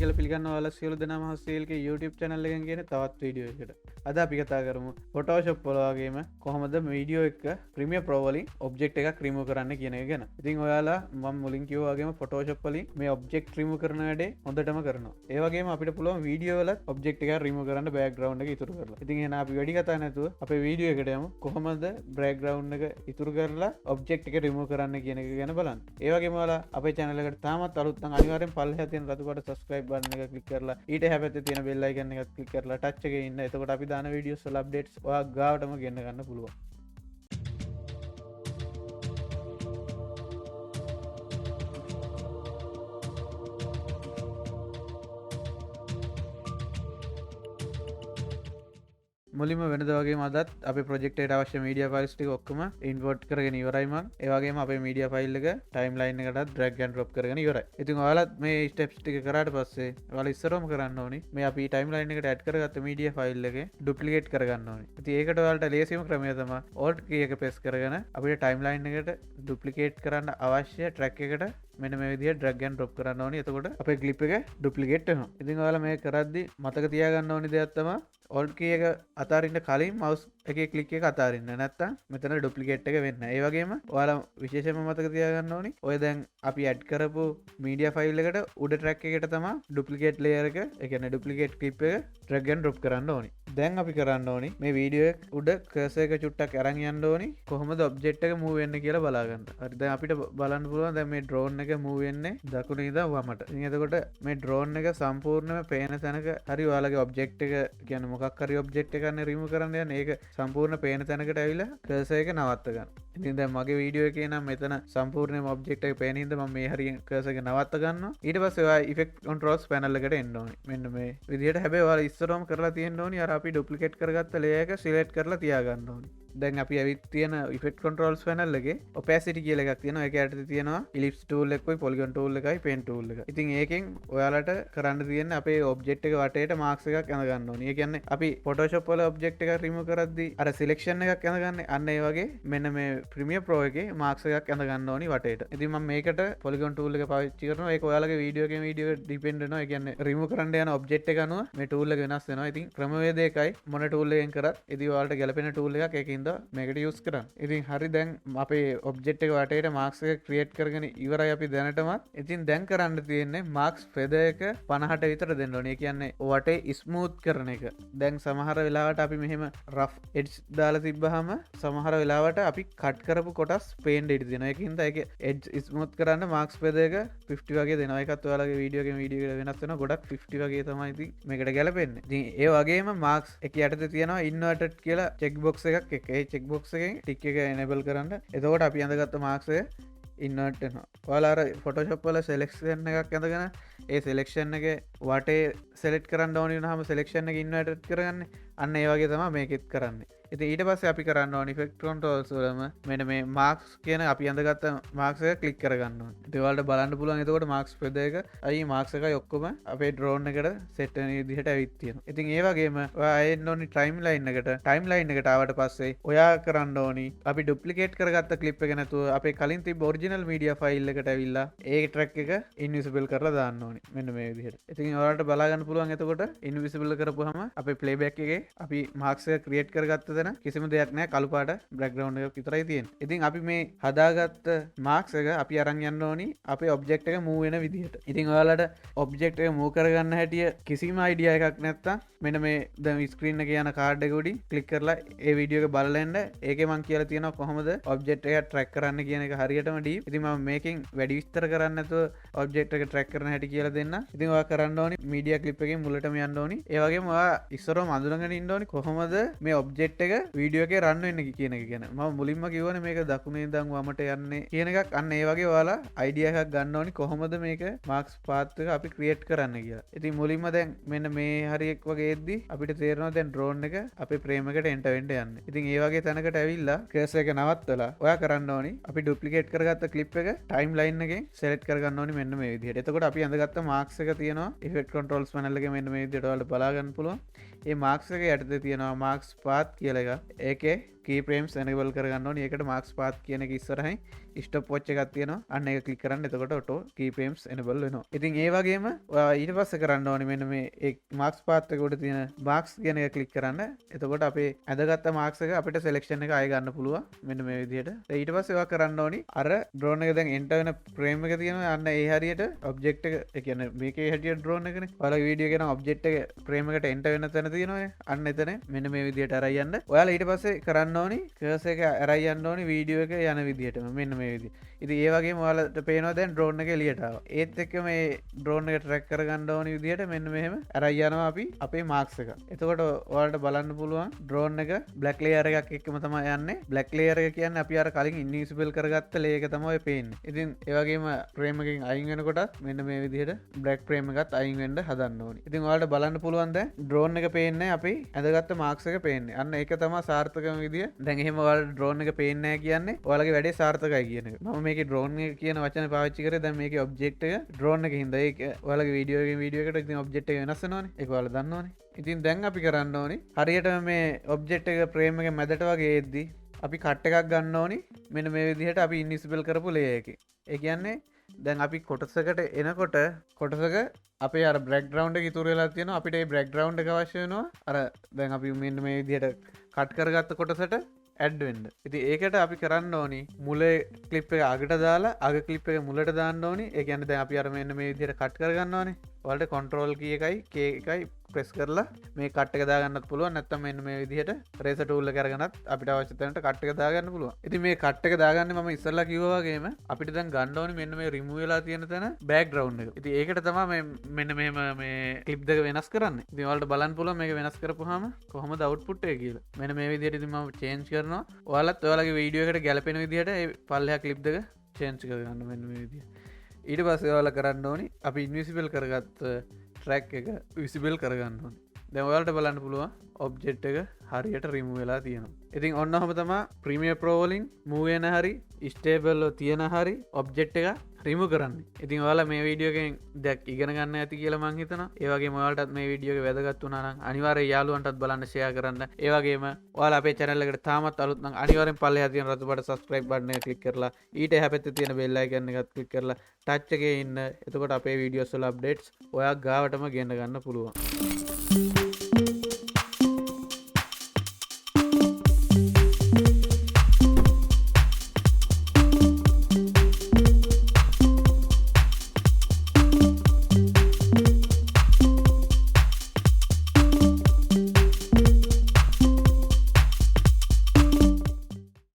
කියලා පිළිගන්නවා ඔයාලා සියලු දෙනාම හස්සීල්ගේ YouTube channel එකෙන් කියන තවත් වීඩියෝ එකකට. අද අපි කතා කරමු Photoshop වල වගේම කොහොමද වීඩියෝ එක Premiere Pro වලින් object එකක් remove කරන්න කියන එක ගැන. ඉතින් ඔයාලා මම මුලින් කිව්වා වගේම Photoshop වලින් මේ object remove කරන වැඩේ හොඳටම කරනවා. ඒ වගේම අපිට පුළුවන් වීඩියෝ වල object එකක් remove කරන්න background එක ඉතුරු කරලා. ඉතින් එහෙනම් අපි වැඩි කතා නැතුව අපේ වීඩියෝ එකට යමු. කොහොමද background එක ඉතුරු කරලා object එක remove කරන්න කියන එක ගැන බලන්න. ඒ වගේම ඔයාලා අපේ channel එකට තාමත් අලුත් නම් අනිවාර්යෙන් පල්ලෙහා තියෙන රතු පාට subscribe button එක click කරලා ඊට එහා පැත්තේ තියෙන bell icon එකත් click කරලා touch එකේ ඉන්න. එතකොට අපි දාන videos වල updates ඔයා ගාවටම ගෙන්න ගන්න පුළුවන්. මුලින්ම වෙනද වගේම අදත් අපේ ප්‍රොජෙක්ට් එකට අවශ්‍ය මීඩියා ෆයිල්ස් ටික ඔක්කොම ඉම්පෝර්ට් කරගෙන ඉවරයි මම. ඒ වගේම අපේ මීඩියා ෆයිල් එක ටයිම්ලයින් එකටත් drag and drop කරගෙන ඉවරයි. ඉතින් ඔයාලත් මේ ස්ටෙප්ස් ටික කරාට පස්සේ ඔයාලා ඉස්සරවම කරන්න ඕනි මේ අපි ටයිම්ලයින් එකට ඇඩ් කරගත්ත මීඩියා ෆයිල් එකේ ඩුප්ලිකේට් කරගන්න ඕනි. ඉතින් ඒකට ඔයාලට ලේසිම ක්‍රමය තමයි Alt key එක press කරගෙන අපිට ටයිම්ලයින් එකට ඩුප්ලිකේට් කරන්න අවශ්‍ය track එකට මෙන්න මේ විදිහට drag and drop කරන්න ඕනි. එතකොට අපේ clip එක ඩුප්ලිකේට් වෙනවා. ඉතින් ඔයාලා මේක කරද්දි මතක තියාගන්න ඕනි දෙයක් තමයි Alt key එක අතාරින්න කලින් mouse එකේ click එක අතාරින්න. නැත්තම් මෙතන duplicate එක වෙන්නේ නැහැ. ඒ වගේම ඔයාලා විශේෂයෙන්ම මතක තියාගන්න ඕනි ඔය දැන් අපි add කරපු media file එකට උඩ track එකට තමයි duplicate layer එක, ඒ කියන්නේ duplicate clip එක drag and drop කරන්න ඕනි. දැන් අපි කරන්න ඕනි මේ වීඩියෝ එක උඩ cursor එක චුට්ටක් අරන් යන්න ඕනි කොහොමද object එක move වෙන්නේ කියලා බලා ගන්න. හරි දැන් අපිට බලන්න පුළුවන් දැන් මේ drone එක move වෙන්නේ දකුණේ ඉඳන් වමට. ඉතින් එතකොට මේ drone එක සම්පූර්ණයෙන්ම පේන තැනක හරි ඔයාලගේ object එක කියන්නේ මොකක් හරි object එකක් නේ remove කරන්න යන්නේ ඒක සම්පූර්ණ පේන තැනකට ඇවිල්ලා cursor එක නවත්ත ගන්න. ඉතින් දැන් මගේ වීඩියෝ එකේ නම් මෙතන සම්පූර්ණයෙන්ම object එක පේන හින්දා මම මේ හරියෙන් cursor එක නවත්ත ගන්නවා. ඊට පස්සේ ඔයා effect controls panel එකට එන්න ඕනි. මෙන්න මේ විදිහට. හැබැයි ඔයාලා ඉස්සරවම කරලා තියෙන්න ඕනි අර අපි duplicate කරගත්ත layer එක select කරලා තියාගන්න ඕනි. දැන් අපි ඇවිත් තියෙන effect controls panel එකේ opacity කියලා එකක් තියෙනවා. ඒක යටතේ තියෙනවා ellipse tool එකයි polygon tool එකයි pen tool එක. ඉතින් ඒකෙන් ඔයාලට කරන්න තියෙන්නේ අපේ object එක වටේට marks එකක් ඇඳ ගන්න ඕනි. ඒ කියන්නේ අපි Photoshop වල object එකක් remove කරද්දී අර selection එකක් ඇඳගන්නේ අන්න ඒ වගේ මෙන්න මේ Premiere Pro එකේ marks එකක් ඇඳ ගන්න ඕනි වටේට. ඉතින් මම මේකට polygon tool එක පාවිච්චි කරනවා. ඒක ඔයාලගේ වීඩියෝ එකෙන් වීඩියෝ එක depend වෙනවා. ඒ කියන්නේ remove කරන්න යන object එක අනුව මේ tool එක වෙනස් වෙනවා. ඉතින් ක්‍රමවේදය එකයි මොන tool එකෙන් කරත් ඉතින් ඔයාලට ගැලපෙන tool එකක් ඒකින්ද මේකට යස් කරන්න. ඉතින් හරි දැන් අපේ ඔබ්ජෙක්ට් එක වටේට මාක්ස් එක ක්‍රියේට් කරගෙන ඉවරයි අපි දැනටමත්. ඉතින් දැන් කරන්න තියෙන්නේ මාක්ස් ෆෙදර් එක 50ට විතර දෙන්න ඕනේ. ඒ කියන්නේ වටේ ස්මූත් කරන එක. දැන් සමහර වෙලාවට අපි මෙහෙම රෆ් එඩ්ජ් දාලා තිබ්බහම සමහර වෙලාවට අපි කට් කරපු කොටස් පේන්න ඉඩ දෙනවා. ඒකින්ද ඒක එඩ්ජ් ස්මූත් කරන්න මාක්ස් ෆෙදර් එක 50 වගේ දෙනවා. ඒකත් ඔයාලගේ වීඩියෝ එකෙන් වීඩියෝ එකට වෙනස් වෙනවා. ගොඩක් 50 වගේ තමයි ඉතින් මේකට ගැලපෙන්නේ. ඉතින් ඒ වගේම මාක්ස් එක යටතේ තියෙනවා inverted කියලා චෙක් බොක්ස් එකක් එක. ඒ චෙක් බොක්ස් එකෙන් ටික් එක enable කරන්න. එතකොට අපි අඳගත්ත මාක්ස් එක invert වෙනවා. ඔයාලා අර Photoshop වල selection එකක් අඳගෙන ඒ selection එකේ වටේ select කරන්න ඕනේ වුණාම selection එක invert කරගන්නේ. අන්න ඒ වගේ තමයි මේකෙත් කරන්නේ. ඉතින් ඊට පස්සේ අපි කරන්න ඕනේ effect controls වලම මෙන්න මේ marks කියන අපි අඳගත්ත marks එක click කරගන්න ඕනේ. ඉතින් ඔයාලට බලන්න පුළුවන් එතකොට marks feather එක අයි marks එකයි ඔක්කොම අපේ drone එකට set වෙන විදිහට ඇවිත් තියෙනවා. ඉතින් ඒ වගේම ඔයා එන්න ඕනේ timeline එකට. timeline එකට ආවට පස්සේ ඔයා කරන්න ඕනේ අපි duplicate කරගත්ත clip එක නැතුව අපේ කලින් තිබ්බ original media file එකට ඇවිල්ලා ඒ track එක invisible කරලා දාන්න ඕනේ. මෙන්න මේ විදිහට. ඉතින් ඔයාලට බලා ගන්න පුළුවන් එතකොට invisible කරපුවාම අපේ playback එකේ අපි marks එක create කරගත්ත කිසිම දෙයක් නෑ කළු පාට බෑග්ග්‍රවුන්ඩ් එකක් විතරයි තියෙන්නේ. ඉතින් අපි මේ හදාගත්ත මාක්ස් එක අපි අරන් යන්න ඕනි අපේ ඔබ්ජෙක්ට් එක මූව් වෙන විදිහට. ඉතින් ඔයාලට ඔබ්ජෙක්ට් එක මූව් කරගන්න හැටිය කිසිම අයිඩියා එකක් නැත්තම් මෙන්න මේ දැන් ස්ක්‍රීන් එකේ යන කාඩ් එක උඩින් ක්ලික් කරලා ඒ වීඩියෝ එක බලලා ඉන්න. ඒකේ මම කියලා තියෙනවා කොහොමද ඔබ්ජෙක්ට් එක ට්‍රැක් කරන්න කියන එක හරියටම ඩීප්. ඉතින් මම මේකෙන් වැඩි විස්තර කරන්නේ නැතුව ඔබ්ජෙක්ට් එක ට්‍රැක් කරන හැටි කියලා දෙන්න. ඉතින් ඔයා කරන්න ඕනි මීඩියා ක්ලිප් එකෙන් මුලටම යන්න ඕනි. ඒ වගේම ඔයා ඉස්සරවම අඳුනගෙන ඉන්න ඕනි කොහොමද මේ ඔබ්ජෙක්ට් එක වීඩියෝ එකේ රන් වෙන්නේ කියන එක ගැන. මම මුලින්ම කිව්වනේ මේක දකුණේ ඉඳන් වමට යන්නේ කියන එකක්. අන්න ඒ වගේ ඔයාලා අයිඩියා එකක් ගන්න ඕනි කොහොමද මේක මාක්ස් පාත් එක අපි ක්‍රියේට් කරන්න කියලා. ඉතින් මුලින්ම දැන් මෙන්න මේ හරියක් වගේ එද්දි අපිට තේරෙනවා දැන් ඩ්‍රෝන් එක අපේ ෆ්‍රේම් එකට එන්ටර් වෙන්න යන්නේ. ඉතින් ඒ වගේ තැනකට ඇවිල්ලා කර්සර් එක නවත්තලා ඔයා කරන්න ඕනි අපි ඩුප්ලිකේට් කරගත්ත ක්ලිප් එක ටයිම්ලයින් එකෙන් සෙලෙක්ට් කරගන්න ඕනි මෙන්න මේ විදිහට. එතකොට අපි අඳගත්ත මාක්ස් එක තියෙනවා effect controls panel එකේ මෙන්න මේ විදිහට ඔයාලට බලා ගන්න පුළුවන්. මේ මාක්ස් එක යටතේ තියෙනවා මාක්ස් පාත් කියලා එකක්. ඒකේ key frames enable කරගන්න ඕනේ. ඒකට marks path කියන එක ඉස්සරහින් stop watch එකක් තියෙනවා. අන්න ඒක click කරන්න. එතකොට auto key frames enable වෙනවා. ඉතින් ඒ වගේම ඊට පස්සේ කරන්න ඕනේ මෙන්න මේ marks path එක උඩ තියෙන marks කියන එක click කරන්න. එතකොට අපේ ඇඳගත්ත marks එක අපිට selection එක ආයෙ ගන්න පුළුවන්. මෙන්න මේ විදිහට. ඊට පස්සේ ඒවා කරන්න ඕනේ අර drone එක දැන් enter වෙන frame එක තියෙනවා. අන්න ඒ හරියට object එක ඒ කියන්නේ මේකේ හැටියට drone එකනේ. ඔයාලා වීඩියෝ කරන object එක frame එකට enter වෙන තැන තියෙනවා. අන්න එතන මෙන්න මේ විදිහට අරයි යන්න. ඔයාලා ඊට පස්සේ කරන්න ඕනේ cursor එක අරයි යන්න ඕනේ වීඩියෝ එක යන විදිහටම. මෙන්න මේ විදිහ. ඉතින් ඒ වගේම ඔයාලට පේනවා දැන් drone එක එළියට ආවා. ඒත් එක්ක මේ drone එක track කරගන්න ඕනේ විදිහට මෙන්න මෙහෙම අරයි යනවා අපි අපේ marks එක. එතකොට ඔයාලට බලන්න පුළුවන් drone එක black layer එකක් එක්කම තමයි යන්නේ. black layer එක කියන්නේ අපි අර කලින් invisible කරගත්ත layer එක තමයි පේන්නේ. ඉතින් ඒ වගේම frame එකකින් අයින් වෙනකොටත් මෙන්න මේ විදිහට black frame එකත් අයින් වෙන්න හදන්න ඕනේ. ඉතින් ඔයාලට බලන්න පුළුවන් දැන් drone එක පේන්නේ අපි ඇඳගත්ත marks එක පේන්නේ. අන්න ඒක තමයි සාර්ථකම විදිය. දැන් එහෙම ඔයාලට drone එක පේන්නේ නැහැ කියන්නේ ඔයාලගේ වැඩේ සාර්ථකයි කියන එක. මම මේකේ drone එක කියන වචනේ පාවිච්චි කරේ දැන් මේකේ object එක drone එකකින් හින්දා ඒක ඔයාලගේ වීඩියෝ එකට ඉතින් object එක වෙනස් වෙනවනේ. ඒක ඔයාලා දන්නවනේ. ඉතින් දැන් අපි කරන්න ඕනේ හරියටම මේ object එක frame එක මැදට වගේ එද්දි අපි cut එකක් ගන්න ඕනේ. මෙන්න මේ විදිහට අපි invisible කරපු layer එකේ. ඒ කියන්නේ දැන් අපි කොටසකට එනකොට කොටසක අපේ අර බ්‍රැක්ග්‍රවුන්ඩ් එක ඉතුරු වෙලා තියෙනවා. අපිට ඒ බ්‍රැක්ග්‍රවුන්ඩ් එක අවශ්‍ය වෙනවා. අර දැන් අපි මෙන්න මේ විදිහට කට් කරගත්ත කොටසට ඇඩ් වෙන්න. ඉතින් ඒකට අපි කරන්න ඕනි මුලේ ක්ලිප් එක අගට දාලා අග ක්ලිප් එක මුලට දාන්න ඕනි. ඒ කියන්නේ දැන් අපි අර මෙන්න මේ විදිහට කට් කරගන්න ඕනේ. ඔයාලට control key එකයි k එකයි ප්‍රෙස් කරලා මේ කට් එක දාගන්නත් පුළුවන්. නැත්නම් මෙන්න මේ විදිහට රේසර් ටූල් එක අරගෙනත් අපිට අවශ්‍ය තැනට කට් එක දාගන්න පුළුවන්. ඉතින් මේ කට් එක දාගන්නේ මම ඉස්සෙල්ලා කිව්වා වගේම අපිට දැන් ගන්න ඕනේ මෙන්න මේ remove වෙලා තියෙන තැන background එක. ඉතින් ඒකට තමයි මේ මෙන්න මෙහෙම මේ clip දෙක වෙනස් කරන්නේ. ඉතින් ඔයාලට බලන්න පුළුවන් මේක වෙනස් කරපුවාම කොහොමද output එක කියලා. මෙන්න මේ විදිහට ඉතින් මම change කරනවා. ඔයාලත් ඔයාලගේ වීඩියෝ එකට ගැලපෙන විදිහට ඒ පල්ලෙහා clip දෙක change කරගන්න මෙන්න මේ විදිහට. ඊට පස්සේ ඔයාලා කරන්න ඕනේ අපි invisible කරගත්ත track එක visible කරගන්න ඕනේ. දැන් ඔයාලට බලන්න පුළුවන් object එක හරියට remove වෙලා තියෙනවා. ඉතින් ඔන්න ඔහම තමයි Premiere Pro වලින් move වෙන හරි stable තියෙන හරි object එක remove කරන්නේ. ඉතින් ඔයාලා මේ වීඩියෝ එකෙන් දැක් ඉගෙන ගන්න ඇති කියලා මං හිතනවා. ඒ වගේම ඔයාලටත් මේ වීඩියෝ එක වැදගත් වුණා නම් අනිවාර්යයෙන් යාළුවන්ටත් බලන්න share කරන්න. ඒ වගේම ඔයාලා අපේ channel එකට තාමත් අලුත් නම් අනිවාර්යෙන් පල්ලෙහා තියෙන රතු පාට subscribe button එක click කරලා ඊට එහා පැත්තේ තියෙන bell icon එකත් click කරලා touch එකේ ඉන්න. එතකොට අපේ videos වල updates ඔයා ගාවටම ගෙන්න ගන්න පුළුවන්.